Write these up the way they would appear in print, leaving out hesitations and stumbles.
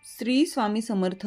श्री स्वामी समर्थ.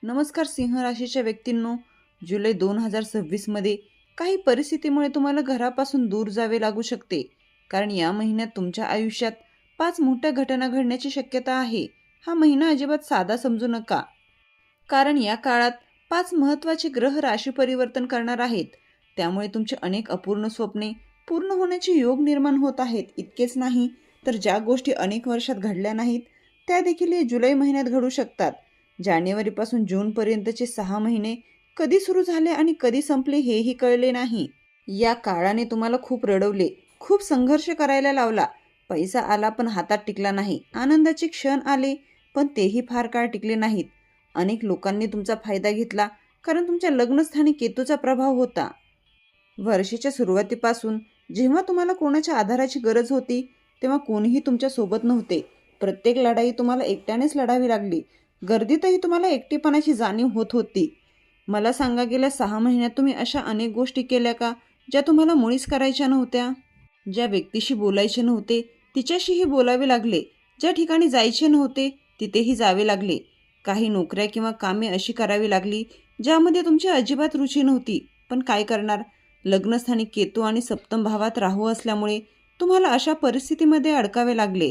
नमस्कार सिंह राशीच्या व्यक्तींनो, जुलै 2026 मध्ये काही परिस्थितीमुळे तुम्हाला घरापासून दूर जावे लागू शकते. कारण या महिन्यात तुमच्या आयुष्यात 5 मोठ्या घटना घडण्याची शक्यता आहे. हा महिना अजिबात साधा समजू नका, कारण या काळात 5 महत्त्वाचे ग्रह राशी परिवर्तन करणार आहेत. त्यामुळे तुमचे अनेक अपूर्ण स्वप्ने पूर्ण होण्याचे योग निर्माण होत आहेत. इतकेच नाही तर ज्या गोष्टी अनेक वर्षात घडल्या नाहीत त्या देखील या जुलै महिन्यात घडू शकतात. जानेवारीपासून जूनपर्यंतचे 6 महिने कधी सुरू झाले आणि कधी संपले हेही कळले नाही. या काळाने तुम्हाला खूप रडवले, खूप संघर्ष करायला लावला. पैसा आला पण हातात टिकला नाही. आनंदाचे क्षण आले पण तेही फार काळ टिकले नाहीत. अनेक लोकांनी तुमचा फायदा घेतला कारण तुमच्या लग्नस्थानी केतूचा प्रभाव होता. वर्षाच्या सुरुवातीपासून जेव्हा तुम्हाला कोणाच्या आधाराची गरज होती तेव्हा कोणीही तुमच्या सोबत नव्हते. प्रत्येक लढाई तुम्हाला एकट्यानेच लढावी लागली. गर्दीतही तुम्हाला एकटेपणाची जाणीव होत होती. मला सांगा, गेल्या 6 महिन्यात तुम्ही अशा अनेक गोष्टी केल्या का ज्या तुम्हाला मुळीच करायच्या नव्हत्या? ज्या व्यक्तीशी बोलायचे नव्हते तिच्याशीही बोलावे लागले. ज्या ठिकाणी जायचे नव्हते तिथेही जावे लागले. काही नोकऱ्या किंवा कामे अशी करावी लागली ज्यामध्ये तुमची अजिबात रुची नव्हती. पण काय करणार, लग्नस्थानी केतू आणि सप्तम भावात राहू असल्यामुळे तुम्हाला अशा परिस्थितीमध्ये अडकावे लागले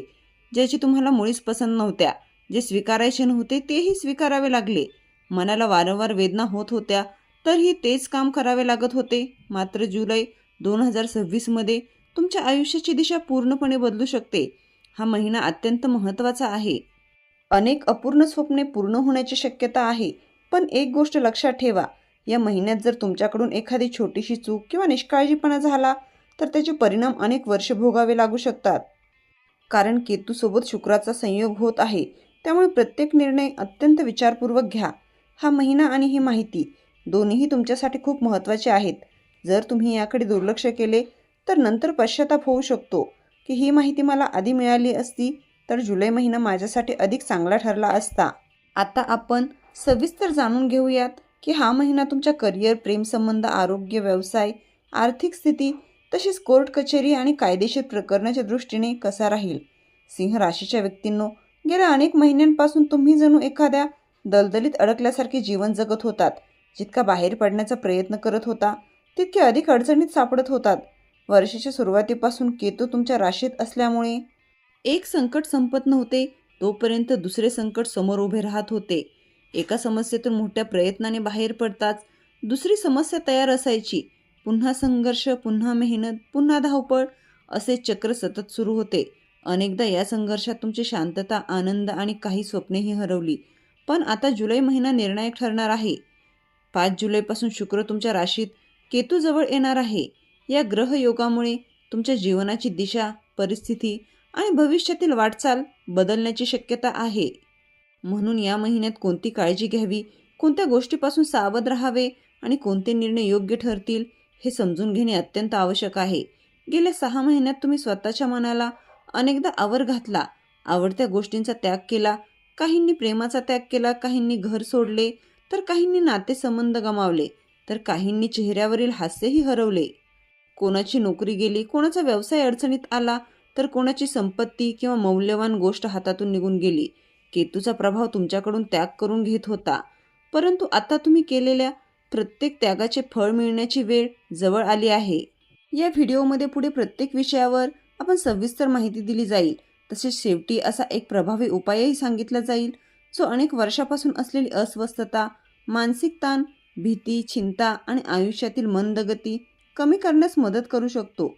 ज्याची तुम्हाला मुळीच पसंत नव्हत्या. जे स्वीकारायचे नव्हते तेही स्वीकारावे लागले. मनाला वारंवार वेदना होत होत्या तरीही तेच काम करावे लागत होते. मात्र जुलै 2026 मध्ये तुमच्या आयुष्याची दिशा पूर्णपणे बदलू शकते. हा महिना अत्यंत महत्त्वाचा आहे. अनेक अपूर्ण स्वप्ने पूर्ण होण्याची शक्यता आहे. पण एक गोष्ट लक्षात ठेवा, या महिन्यात जर तुमच्याकडून एखादी छोटीशी चूक किंवा निष्काळजीपणा झाला तर त्याचे परिणाम अनेक वर्ष भोगावे लागू शकतात. कारण केतूसोबत शुक्राचा संयोग होत आहे. त्यामुळे प्रत्येक निर्णय अत्यंत विचारपूर्वक घ्या. हा महिना आणि ही माहिती दोन्हीही तुमच्यासाठी खूप महत्त्वाचे आहेत. जर तुम्ही याकडे दुर्लक्ष केले तर नंतर पश्चाताप होऊ शकतो की ही माहिती मला आधी मिळाली असती तर जुलै महिना माझ्यासाठी अधिक चांगला ठरला असता. आता आपण सविस्तर जाणून घेऊयात की हा महिना तुमच्या करिअर, प्रेमसंबंध, आरोग्य, व्यवसाय, आर्थिक स्थिती तसेच कोर्ट कचेरी आणि कायदेशीर प्रकरणाच्या दृष्टीने कसा राहील. सिंह राशीच्या व्यक्तींनो, गेल्या अनेक महिन्यांपासून तुम्ही जणू एखाद्या दलदलीत अडकल्यासारखे जीवन जगत होतात. जितका बाहेर पडण्याचा प्रयत्न करत होता तितके अधिक अडचणीत सापडत होतात. वर्षाच्या सुरुवातीपासून केतू तुमच्या राशीत असल्यामुळे एक संकट संपत नव्हते तोपर्यंत दुसरे संकट समोर उभे राहत होते. एका समस्येतून मोठ्या प्रयत्नाने बाहेर पडताच दुसरी समस्या तयार असायची. पुन्हा संघर्ष, पुन्हा मेहनत, पुन्हा धावपळ असे चक्र सतत सुरू होते. अनेकदा या संघर्षात तुमची शांतता, आनंद आणि काही स्वप्नेही हरवली. पण आता जुलै महिना निर्णायक ठरणार आहे. 5 जुलैपासून शुक्र तुमच्या राशीत केतूजवळ येणार आहे. या ग्रहयोगामुळे तुमच्या जीवनाची दिशा, परिस्थिती आणि भविष्यातील वाटचाल बदलण्याची शक्यता आहे. म्हणून या महिन्यात कोणती काळजी घ्यावी, कोणत्या गोष्टीपासून सावध राहावे आणि कोणते निर्णय योग्य ठरतील हे समजून घेणे अत्यंत आवश्यक आहे. गेल्या 6 महिन्यात तुम्ही स्वतःच्या मनाला अनेकदा आवर घातला, आवडत्या गोष्टींचा त्याग केला. काहींनी प्रेमाचा त्याग केला, काहींनी घर सोडले, तर काहींनी नातेसंबंध गमावले, तर काहींनी चेहऱ्यावरील हास्यही हरवले. कोणाची नोकरी गेली, कोणाचा व्यवसाय अडचणीत आला, तर कोणाची संपत्ती किंवा मौल्यवान गोष्ट हातातून निघून गेली. केतूचा प्रभाव तुमच्याकडून त्याग करून घेत होता. परंतु आता तुम्ही केलेल्या प्रत्येक त्यागाचे फळ मिळण्याची वेळ जवळ आली आहे. या व्हिडिओमध्ये पुढे प्रत्येक विषयावर आपण सविस्तर माहिती दिली जाईल. तसेच शेवटी असा एक प्रभावी उपायही सांगितला जाईल जो अनेक वर्षापासून असलेली अस्वस्थता, मानसिक ताण, भीती, चिंता आणि आयुष्यातील मंदगती कमी करण्यास मदत करू शकतो.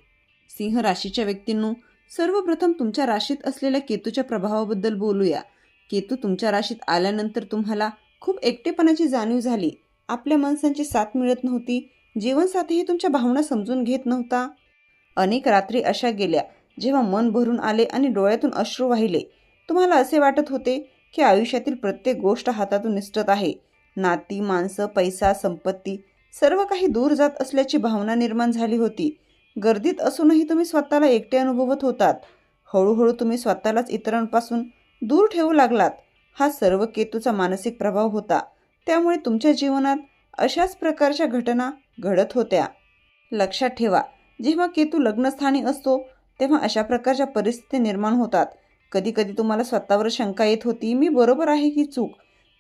सिंह राशीच्या व्यक्तींनो, सर्वप्रथम तुमच्या राशीत असलेल्या केतूच्या प्रभावाबद्दल बोलूया. केतू तुमच्या राशीत आल्यानंतर तुम्हाला खूप एकटेपणाची जाणीव झाली. आपल्या माणसांची साथ मिळत नव्हती. जीवनसाथीही तुमच्या भावना समजून घेत नव्हता. अनेक रात्री अशा गेल्या जेव्हा मन भरून आले आणि डोळ्यातून अश्रू वाहिले. तुम्हाला असे वाटत होते की आयुष्यातील प्रत्येक गोष्ट हातातून निसटत आहे. नाती, माणसं, पैसा, संपत्ती सर्व काही दूर जात असल्याची भावना निर्माण झाली होती. गर्दीत असूनही तुम्ही स्वतःला एकटे अनुभवत होतात. हळूहळू तुम्ही स्वतःलाच इतरांपासून दूर ठेवू लागलात. हा सर्व केतूचा मानसिक प्रभाव होता. त्यामुळे तुमच्या जीवनात अशाच प्रकारच्या घटना घडत होत्या. लक्षात ठेवा, जेव्हा केतू लग्नस्थानी असतो तेव्हा अशा प्रकारच्या परिस्थिती निर्माण होतात. कधी कधी तुम्हाला स्वतःवर शंका येत होती, मी बरोबर आहे की चूक?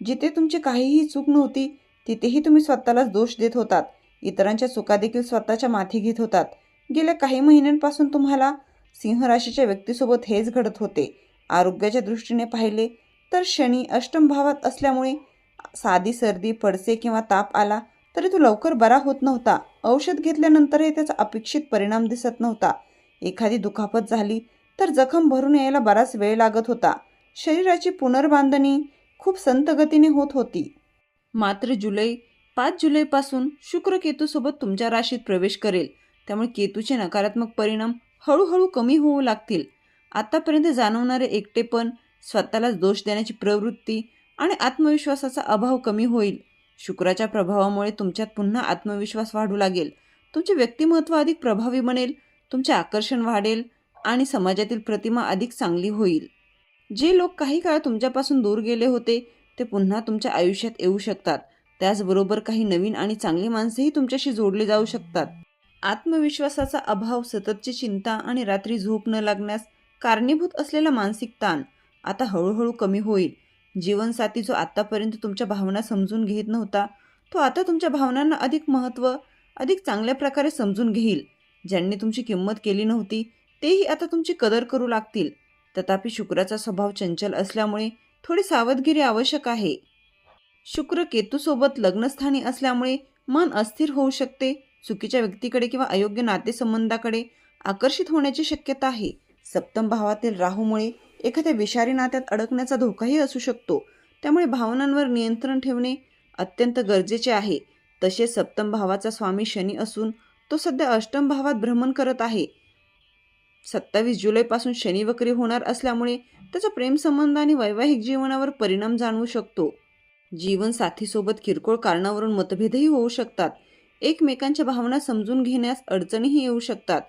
जिथे तुमची काहीही चूक नव्हती तिथेही तुम्ही स्वतःलाच दोष देत होतात. इतरांच्या चुका देखील स्वतःच्या माथी घेत होतात. गेल्या काही महिन्यांपासून तुम्हाला सिंह राशीच्या व्यक्तीसोबत हेच घडत होते. आरोग्याच्या दृष्टीने पाहिले तर शनी अष्टम भावात असल्यामुळे साधी सर्दी, पडसे किंवा ताप आला तरी तो लवकर बरा होत नव्हता. औषध घेतल्यानंतरही त्याचा अपेक्षित परिणाम दिसत नव्हता. एखादी दुखापत झाली तर जखम भरून यायला बराच वेळ लागत होता. शरीराची पुनर्बांधणी खूप संत गतीने होत होती. मात्र 5 जुलैपासून शुक्र केतूसोबत तुमच्या राशीत प्रवेश करेल. त्यामुळे केतूचे नकारात्मक परिणाम हळूहळू कमी होऊ लागतील. आतापर्यंत जाणवणारे एकटेपण, स्वतःलाच दोष देण्याची प्रवृत्ती आणि आत्मविश्वासाचा अभाव कमी होईल. शुक्राच्या प्रभावामुळे तुमच्यात पुन्हा आत्मविश्वास वाढू लागेल. तुमचे व्यक्तिमत्व अधिक प्रभावी बनेल, तुमचे आकर्षण वाढेल आणि समाजातील प्रतिमा अधिक चांगली होईल. जे लोक काही काळ तुमच्यापासून दूर गेले होते ते पुन्हा तुमच्या आयुष्यात येऊ शकतात. त्याचबरोबर काही नवीन आणि चांगली माणसेही तुमच्याशी जोडली जाऊ शकतात. आत्मविश्वासाचा अभाव, सततची चिंता आणि रात्री झोप न लागण्यास कारणीभूत असलेला मानसिक ताण आता हळूहळू कमी होईल. जीवनसाथी जो आतापर्यंत तुमच्या भावना समजून घेत नव्हता तो आता तुमच्या भावनांना अधिक चांगल्या प्रकारे समजून घेईल. ज्यांनी तुमची किंमत केली नव्हती तेही आता तुमची कदर करू लागतील. तथापि शुक्राचा स्वभाव चंचल असल्यामुळे थोडी सावधगिरी आवश्यक आहे. शुक्र केतूसोबत लग्नस्थानी असल्यामुळे मन अस्थिर होऊ शकते. चुकीच्या व्यक्तीकडे किंवा अयोग्य नातेसंबंधाकडे आकर्षित होण्याची शक्यता आहे. सप्तम भावातील राहूमुळे एखाद्या विषारी नात्यात अडकण्याचा धोकाही असू शकतो. त्यामुळे भावनांवर नियंत्रण ठेवणे अत्यंत गरजेचे आहे. तसेच सप्तम भावाचा स्वामी शनी असून तो सध्या अष्टम भावात भ्रमण करत आहे. 27 जुलैपासून शनी वक्री होणार असल्यामुळे त्याचा प्रेमसंबंध आणि वैवाहिक जीवनावर परिणाम जाणवू शकतो. जीवनसाथीसोबत किरकोळ कारणावरून मतभेदही होऊ शकतात. एकमेकांच्या भावना समजून घेण्यास अडचणीही येऊ शकतात.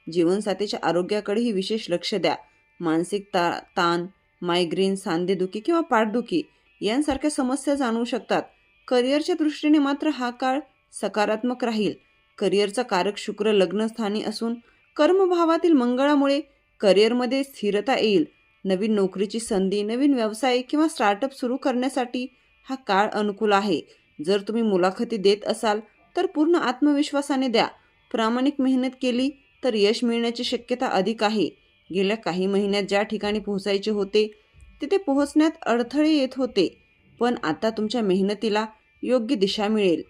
जीवनसाथीच्या आरोग्याकडेही विशेष लक्ष द्या. मानसिक ताण, मायग्रेन, सांधेदुखी किंवा पाठदुखी यांसारख्या समस्या जाणवू शकतात. करिअरच्या दृष्टीने मात्र हा काळ सकारात्मक राहील. करिअरचा कारक शुक्र लग्नस्थानी असून कर्मभावातील मंगळामुळे करिअरमध्ये स्थिरता येईल. नवीन नोकरीची संधी, नवीन व्यवसाय किंवा स्टार्टअप सुरू करण्यासाठी हा काळ अनुकूल आहे. जर तुम्ही मुलाखती देत असाल तर पूर्ण आत्मविश्वासाने द्या. प्रामाणिक मेहनत केली तर यश मिळण्याची शक्यता अधिक आहे. गेल्या काही महिन्यात ज्या ठिकाणी पोहोचायचे होते तिथे पोहोचण्यात अडथळे येत होते, पण आता तुमच्या मेहनतीला योग्य दिशा मिळेल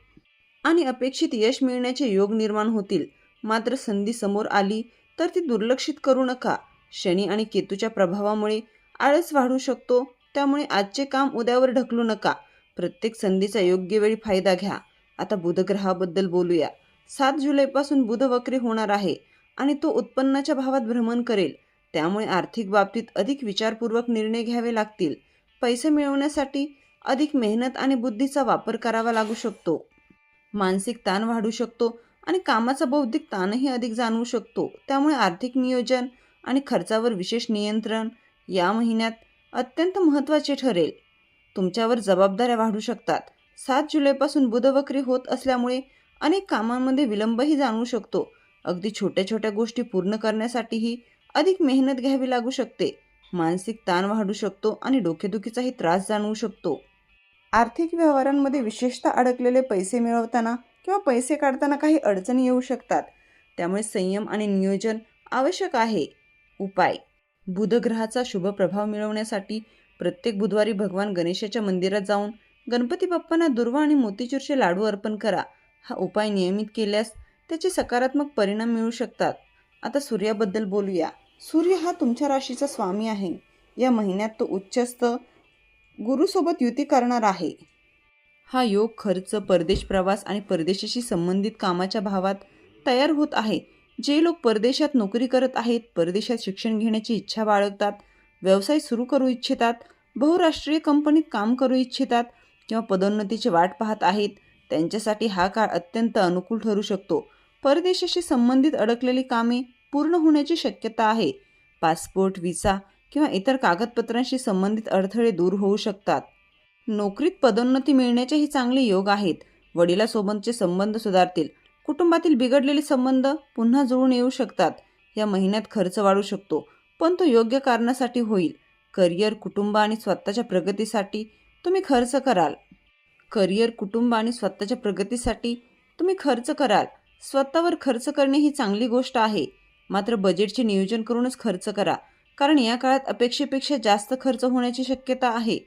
आणि अपेक्षित यश मिळण्याचे योग निर्माण होतील. मात्र संधी समोर आली तर ती दुर्लक्षित करू नका. शनी आणि केतूच्या प्रभावामुळे आळस वाढू शकतो. त्यामुळे आजचे काम उद्यावर ढकलू नका. प्रत्येक संधीचा योग्य वेळी फायदा घ्या. आता बुधग्रहाबद्दल बोलूया. 7 जुलैपासून बुध वक्री होणार आहे आणि तो उत्पन्नाच्या भावात भ्रमण करेल. त्यामुळे आर्थिक बाबतीत अधिक विचारपूर्वक निर्णय घ्यावे लागतील. पैसे मिळवण्यासाठी अधिक मेहनत आणि बुद्धीचा वापर करावा लागू शकतो. मानसिक ताण वाढू शकतो आणि कामाचा बौद्धिक ताणही अधिक जाणवू शकतो. त्यामुळे आर्थिक नियोजन आणि खर्चावर विशेष नियंत्रण या महिन्यात अत्यंत महत्त्वाचे ठरेल. तुमच्यावर जबाबदाऱ्या वाढू शकतात. 7 जुलैपासून बुध वक्री होत असल्यामुळे अनेक कामांमध्ये विलंबही जाणवू शकतो. अगदी छोट्या छोट्या गोष्टी पूर्ण करण्यासाठीही अधिक मेहनत घ्यावी लागू शकते. मानसिक ताण वाढू शकतो आणि डोकेदुखीचाही त्रास जाणवू शकतो. आर्थिक व्यवहारांमध्ये विशेषतः अडकलेले पैसे मिळवताना किंवा पैसे काढताना काही अडचणी येऊ शकतात. त्यामुळे संयम आणि नियोजन आवश्यक आहे. उपाय: बुधग्रहाचा शुभ प्रभाव मिळवण्यासाठी प्रत्येक बुधवारी भगवान गणेशाच्या मंदिरात जाऊन गणपती बाप्पांना दुर्वा आणि मोतीचूरचे लाडू अर्पण करा. हा उपाय नियमित केल्यास त्याचे सकारात्मक परिणाम मिळू शकतात. आता सूर्याबद्दल बोलूया. सूर्य हा तुमच्या राशीचा स्वामी आहे. या महिन्यात तो उच्चस्थ गुरुसोबत युती करणार आहे. हा योग खर्च, परदेश प्रवास आणि परदेशाशी संबंधित कामाच्या भावात तयार होत आहे. जे लोक परदेशात नोकरी करत आहेत, परदेशात शिक्षण घेण्याची इच्छा बाळगतात, व्यवसाय सुरू करू इच्छितात, बहुराष्ट्रीय कंपनीत काम करू इच्छितात किंवा पदोन्नतीची वाट पाहत आहेत, त्यांच्यासाठी हा काळ अत्यंत अनुकूल ठरू शकतो. परदेशाशी संबंधित अडकलेली कामे पूर्ण होण्याची शक्यता आहे. पासपोर्ट, व्हिसा किंवा इतर कागदपत्रांशी संबंधित अडथळे दूर होऊ शकतात. नोकरीत पदोन्नती मिळण्याचेही चांगले योग आहेत. वडिलांसोबतचे संबंध सुधारतील. कुटुंबातील बिघडलेले संबंध पुन्हा जुळून येऊ शकतात. या महिन्यात खर्च वाढू शकतो, पण तो योग्य कारणासाठी होईल. करिअर, कुटुंब आणि स्वतःच्या प्रगतीसाठी तुम्ही खर्च कराल. करिअर, कुटुंब आणि स्वतःच्या प्रगतीसाठी तुम्ही खर्च कराल. स्वतःवर खर्च करणे ही चांगली गोष्ट आहे. मात्र बजेटचे नियोजन करूनच खर्च करा, कारण या काळात अपेक्षेपेक्षा जास्त खर्च होण्याची शक्यता आहे.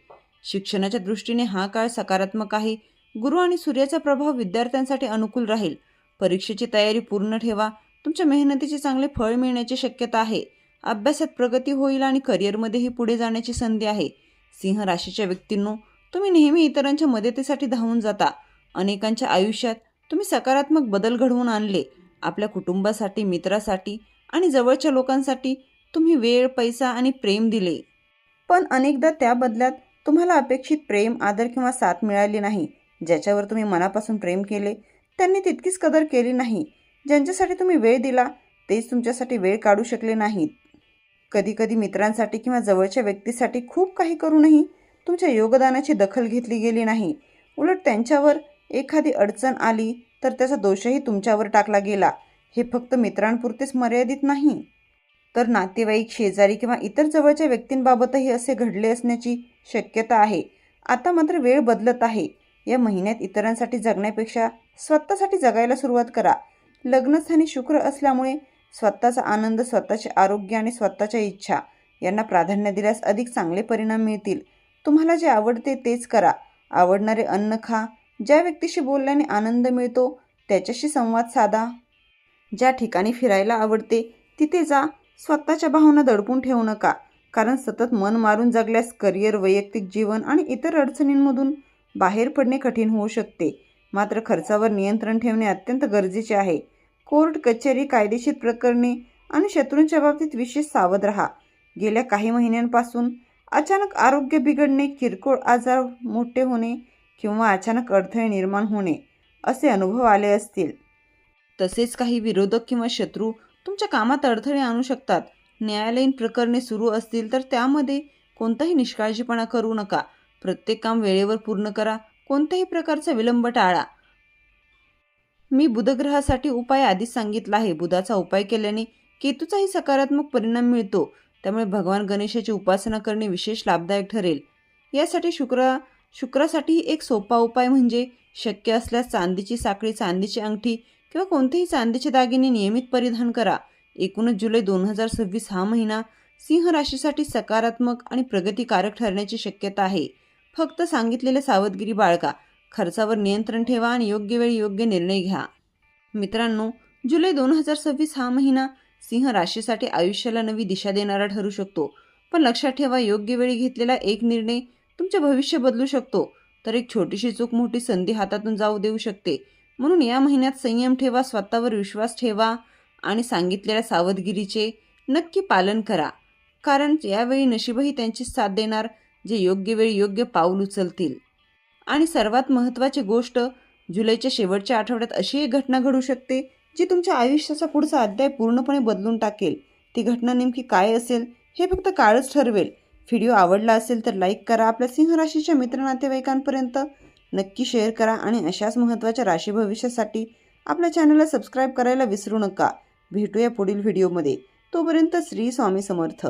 शिक्षणाच्या दृष्टीने हा काळ सकारात्मक आहे. गुरु आणि सूर्याचा प्रभाव विद्यार्थ्यांसाठी अनुकूल राहील. परीक्षेची तयारी पूर्ण ठेवा. तुमच्या मेहनतीचे चांगले फळ मिळण्याची शक्यता आहे. अभ्यासात प्रगती होईल आणि करिअरमध्येही पुढे जाण्याची संधी आहे. सिंह राशीच्या व्यक्तींनो, तुम्ही नेहमी इतरांच्या मदतीसाठी धावून जाता. अनेकांच्या आयुष्यात तुम्ही सकारात्मक बदल घडवून आणले. आपल्या कुटुंबासाठी, मित्रासाठी आणि जवळच्या लोकांसाठी तुम्ही वेळ, पैसा आणि प्रेम दिले. पण अनेकदा त्या बदल्यात तुम्हाला अपेक्षित प्रेम, आदर किंवा साथ मिळाली नाही. ज्याच्यावर तुम्ही मनापासून प्रेम केले त्यांनी तितकीच कदर केली नाही. ज्यांच्यासाठी तुम्ही वेळ दिला तेच तुमच्यासाठी वेळ काढू शकले नाहीत. कधीकधी मित्रांसाठी किंवा जवळच्या व्यक्तीसाठी खूप काही करूनही तुमच्या योगदानाची दखल घेतली गेली नाही. उलट त्यांच्यावर एखादी अडचण आली तर त्याचा दोषही तुमच्यावर टाकला गेला. हे फक्त मित्रांपुरतेच मर्यादित नाही, तर नातेवाईक, शेजारी किंवा इतर जवळच्या व्यक्तींबाबतही असे घडले असण्याची शक्यता आहे. आता मात्र वेळ बदलत आहे. या महिन्यात इतरांसाठी जगण्यापेक्षा स्वतःसाठी जगायला सुरुवात करा. लग्नस्थानी शुक्र असल्यामुळे स्वतःचा आनंद, स्वतःचे आरोग्य आणि स्वतःच्या इच्छा यांना प्राधान्य दिल्यास अधिक चांगले परिणाम मिळतील. तुम्हाला जे आवडते तेच करा. आवडणारे अन्न खा. ज्या व्यक्तीशी बोलल्याने आनंद मिळतो त्याच्याशी संवाद साधा. ज्या ठिकाणी फिरायला आवडते तिथे जा. स्वतःच्या भावना दडपून ठेवू नका, कारण सतत मन मारून जगल्यास करिअर, वैयक्तिक जीवन आणि इतर अडचणींमधून बाहेर पडणे कठीण होऊ शकते. मात्र खर्चावर नियंत्रण ठेवणे अत्यंत गरजेचे आहे. कोर्ट कचेरी, कायदेशीर प्रकरणे आणि शत्रूंच्या बाबतीत विशेष सावध राहा. गेल्या काही महिन्यांपासून अचानक आरोग्य बिघडणे, किरकोळ आजार मोठे होणे किंवा अचानक अडथळे निर्माण होणे असे अनुभव आले असतील. तसेच काही विरोधक किंवा शत्रू तुमच्या कामात अडथळे आणू शकतात. न्यायालयीन प्रकरणे सुरू असतील तर त्यामध्ये कोणताही निष्काळजीपणा करू नका. प्रत्येक काम वेळेवर पूर्ण करा. कोणत्याही प्रकारचा विलंब टाळा. मी बुधग्रहासाठी उपाय आधीच सांगितला आहे. बुधाचा उपाय केल्याने केतूचाही सकारात्मक परिणाम मिळतो. त्यामुळे भगवान गणेशाची उपासना करणे विशेष लाभदायक ठरेल. यासाठी शुक्रासाठी एक सोपा उपाय म्हणजे शक्य असल्यास चांदीची साखळी, चांदीची अंगठी किंवा कोणतेही चांदीचे दागिने नियमित परिधान करा. 19 जुलै 2026 हा महिना सिंह राशीसाठी सकारात्मक आणि प्रगतिकारक ठरण्याची शक्यता आहे. फक्त सांगितलेले सावधगिरी बाळगा. खर्चावर नियंत्रण ठेवा आणि योग्य वेळी योग्य निर्णय घ्या. मित्रांनो, जुलै 2026 हा महिना सिंह राशीसाठी आयुष्याला नवी दिशा देणारा ठरू शकतो. पण लक्षात ठेवा, योग्य वेळी घेतलेला एक निर्णय तुमचे भविष्य बदलू शकतो, तर एक छोटीशी चूक मोठी संधी हातातून जाऊ देऊ शकते. म्हणून या महिन्यात संयम ठेवा, स्वतःवर विश्वास ठेवा आणि सांगितलेल्या सावधगिरीचे नक्की पालन करा. कारण यावेळी नशीबही त्यांची साथ देणार, जे योग्य वेळी योग्य पाऊल उचलतील. आणि सर्वात महत्त्वाची गोष्ट, जुलैच्या शेवटच्या आठवड्यात अशी एक घटना घडू शकते जी तुमच्या आयुष्याचा पुढचा अध्याय पूर्णपणे बदलून टाकेल. ती घटना नेमकी काय असेल हे फक्त काळच ठरवेल. व्हिडिओ आवडला असेल तर लाईक करा. आपल्या सिंह राशीच्या मित्र नातेवाईकांपर्यंत नक्की शेअर करा आणि अशाच महत्त्वाच्या राशी भविष्यासाठी आपल्या चॅनलला सबस्क्राईब करायला विसरू नका. भेटूया पुढील व्हिडिओमध्ये. तोपर्यंत श्री स्वामी समर्थ.